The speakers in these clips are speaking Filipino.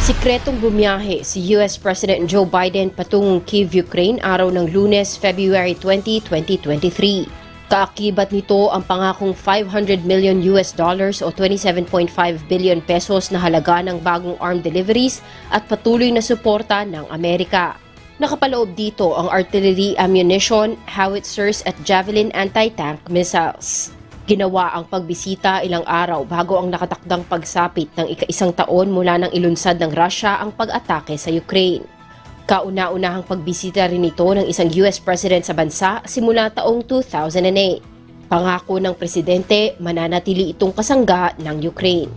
Sikretong bumiyahe si US President Joe Biden patungong Kyiv, Ukraine araw ng Lunes, February 20, 2023. Kaakibat nito ang pangakong $500 million o 27.5 billion pesos na halaga ng bagong armed deliveries at patuloy na suporta ng Amerika. Nakapaloob dito ang artillery ammunition, howitzers at Javelin anti-tank missiles. Ginawa ang pagbisita ilang araw bago ang nakatakdang pagsapit ng ika-1 taon mula nang ilunsad ng Russia ang pag-atake sa Ukraine. Kauna-unahang pagbisita rin ito ng isang US President sa bansa simula taong 2008. Pangako ng presidente, mananatili itong kasangga ng Ukraine.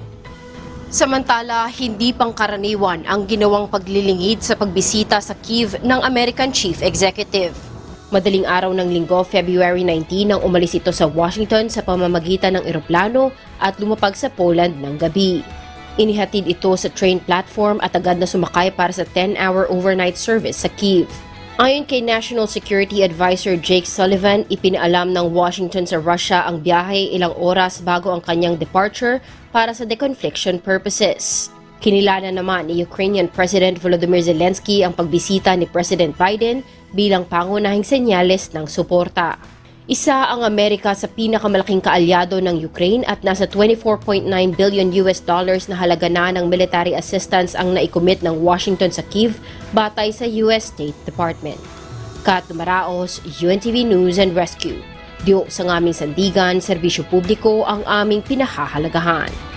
Samantala, hindi pangkaraniwan ang ginawang paglilingid sa pagbisita sa Kyiv ng American Chief Executive. Madaling araw ng Linggo, February 19, nang umalis ito sa Washington sa pamamagitan ng eroplano at lumapag sa Poland ng gabi. Inihatid ito sa train platform at agad na sumakay para sa 10-hour overnight service sa Kyiv. Ayon kay National Security Advisor Jake Sullivan, ipinaalam ng Washington sa Russia ang biyahe ilang oras bago ang kanyang departure para sa deconfliction purposes. Kinilala naman ni Ukrainian President Volodymyr Zelensky ang pagbisita ni President Biden bilang pangunahing senyales ng suporta. Isa ang Amerika sa pinakamalaking kaalyado ng Ukraine at nasa $24.9 billion na halaga na ng military assistance ang naikomit ng Washington sa Kyiv batay sa US State Department. Kat Maraos, UNTV News and Rescue. Diyo sa aming sandigan, serbisyo publiko ang aming pinahahalagahan.